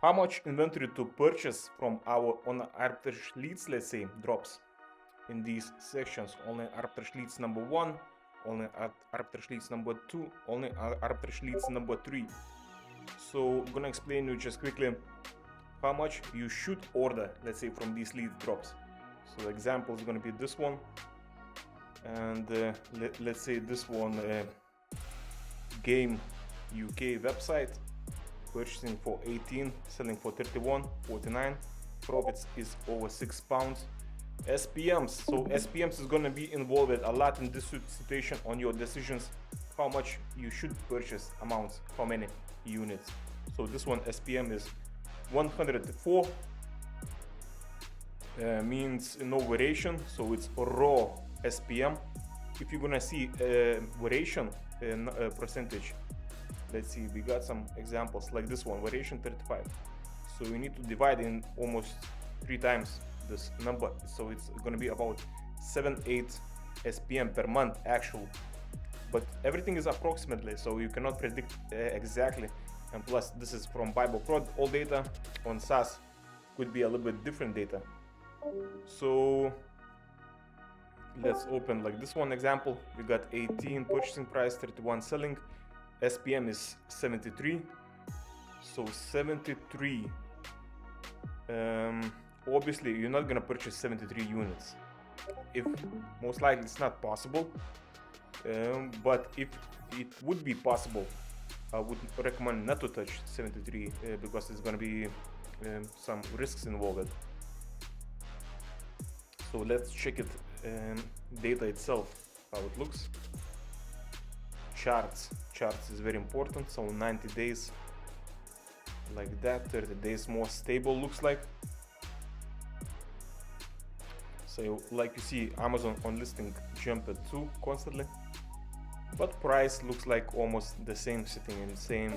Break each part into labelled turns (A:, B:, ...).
A: how much inventory to purchase from our on arbitrage leads, let's say, drops in these sections. Only arbitrage leads number 1, only arbitrage leads number 2, only arbitrage leads number 3. So I'm gonna explain you just quickly how much you should order, let's say, from these lead drops. So the example is gonna be this one, and let's say this one, Game UK website, purchasing for 18, selling for 31.49, profits is over £6. SPMs, so SPMs is gonna be involved a lot in this situation on your decisions, how much you should purchase, amounts, how many units. So this one SPM is 104, means no variation, so it's raw SPM. If you're gonna see variation percentage, let's see, we got some examples like this one, variation 35. So you need to divide in almost 3 times this number, so it's going to be about 7-8 SPM per month actual, but everything is approximately, so you cannot predict exactly. And plus this is from Bible Prod, all data on SaaS could be a little bit different data. So let's open like this one example. We got 18 purchasing price, 31 selling, SPM is 73. So 73, obviously you're not gonna purchase 73 units. If most likely it's not possible, but if it would be possible, I would recommend not to touch 73 because there's gonna be some risks involved. So let's check it, data itself, how it looks. Charts is very important. So 90 days like that, 30 days more stable looks like. So like you see, Amazon on listing jumped too constantly, but price looks like almost the same, sitting in the same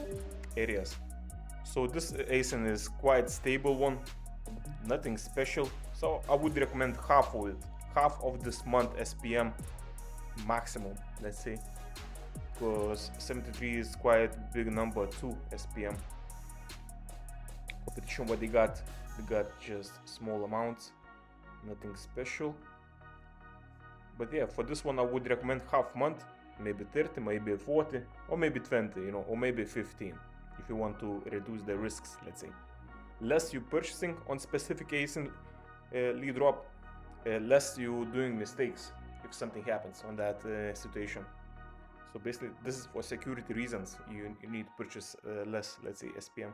A: areas. So this ASIN is quite stable one, nothing special. So I would recommend half of it, half of this month SPM maximum, let's say, because 73 is quite big number too. SPM competition, what they got just small amounts, nothing special. But yeah, for this one I would recommend half month, maybe 30, maybe 40, or maybe 20, you know, or maybe 15 if you want to reduce the risks, let's say. Less you purchasing on specific ASIN lead drop, less you doing mistakes if something happens on that situation. So basically this is for security reasons, you need to purchase less, let's say, SPM.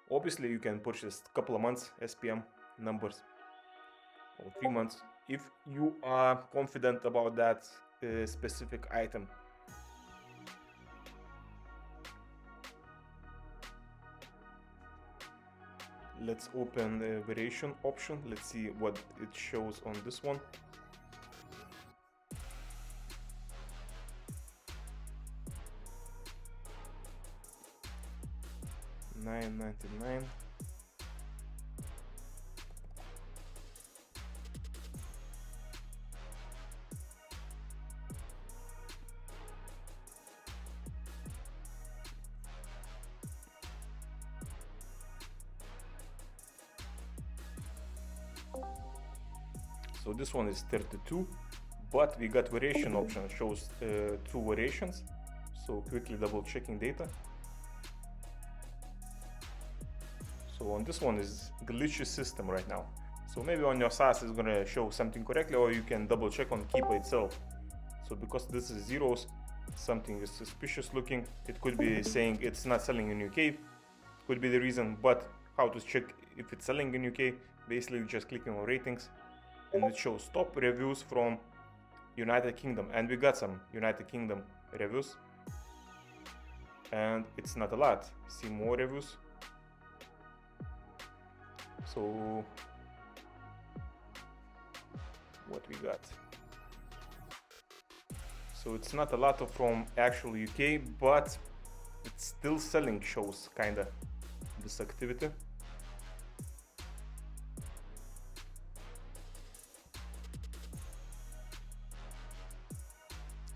A: Obviously you can purchase a couple of months SPM numbers or 3 months if you are confident about that specific item. Let's open the variation option. Let's see what it shows on this one. $9.99. So this one is 32, but we got variation option, shows 2 variations. So quickly double checking data. So on this one is glitchy system right now. So maybe on your SaaS is gonna show something correctly, or you can double check on Keeper itself. So because this is zeros, something is suspicious looking. It could be saying it's not selling in UK, could be the reason. But how to check if it's selling in UK? Basically just clicking on ratings, and it shows top reviews from United Kingdom, and we got some United Kingdom reviews, and it's not a lot. See more reviews. So what we got? So it's not a lot of from actual UK, but it's still selling, shows kinda this activity.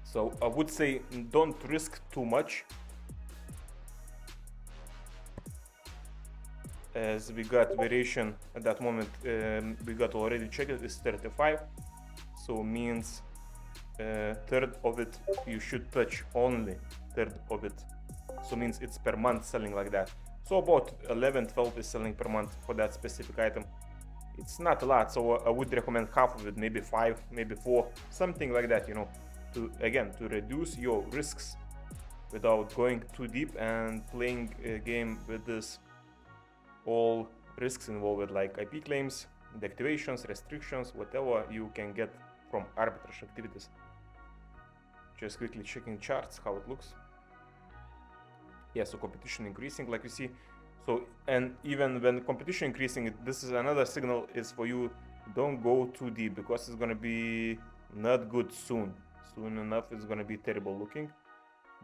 A: So I would say don't risk too much. as we got variation at that moment, we got already checked it, is 35. So means third of it you should touch, only third of it. So means it's per month selling like that. So about 11, 12 is selling per month for that specific item. It's not a lot, so I would recommend half of it, maybe 5, maybe 4, something like that, you know, to reduce your risks without going too deep and playing a game with this all risks involved, like IP claims, deactivations, restrictions, whatever you can get from arbitrage activities. Just quickly checking charts, how it looks. Yeah, so competition increasing, like you see. So, and even when competition increasing, this is another signal is for you, don't go too deep, because it's gonna be not good soon. Soon enough, it's gonna be terrible looking,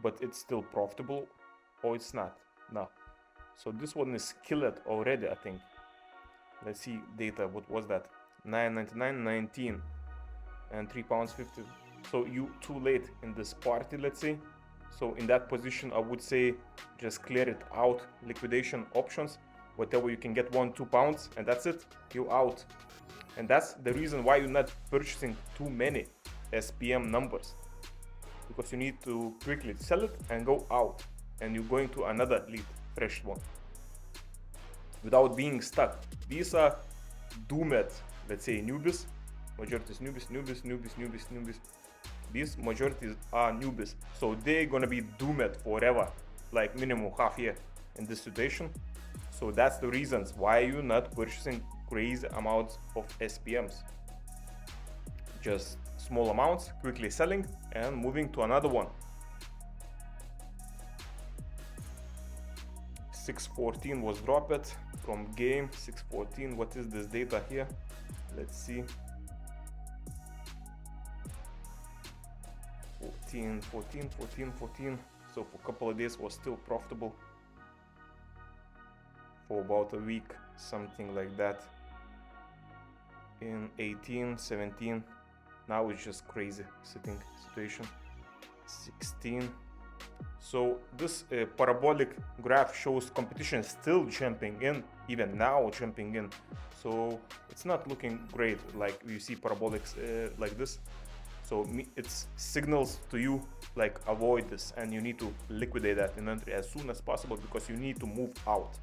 A: but it's still profitable, or it's not. No. So this one is killed already, I think. Let's see data. What was that? 9.99, 19, and £3.50. So you too late in this party, let's say. So in that position, I would say just clear it out. Liquidation options, whatever you can get, £1-2, and that's it. You out. And that's the reason why you're not purchasing too many SPM numbers, because you need to quickly sell it and go out, and you're going to another lead, fresh one, without being stuck. These are doomed, let's say, newbies. Majority is newbies. These majorities are newbies, so they're gonna be doomed forever, like minimum half year in this situation. So that's the reasons why you're not purchasing crazy amounts of SPMs. Just small amounts, quickly selling and moving to another one. 614 was dropped from game. 614. What is this data here? Let's see. 14. So for a couple of days was still profitable. For about a week, something like that. In 18, 17. Now it's just crazy sitting situation. 16. So this parabolic graph shows competition still jumping in, even now jumping in. So it's not looking great, like you see parabolics like this. So it's signals to you like avoid this, and you need to liquidate that inventory as soon as possible, because you need to move out.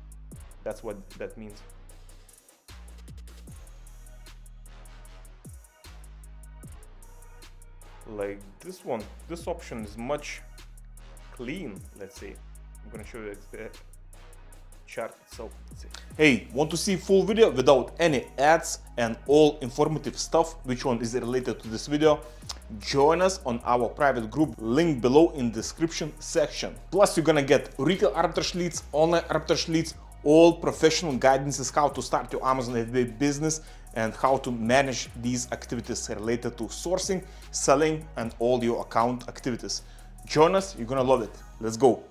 A: That's what that means. Like this one, this option is much clean, let's say. I'm gonna show you the chart itself. Let's see. Hey, want to see full video without any ads and all informative stuff, which one is related to this video? Join us on our private group, link below in description section. Plus you're gonna get retail arbitrage leads, online arbitrage leads, all professional guidances how to start your Amazon FBA business and how to manage these activities related to sourcing, selling, and all your account activities. Join us, you're gonna love it. Let's go.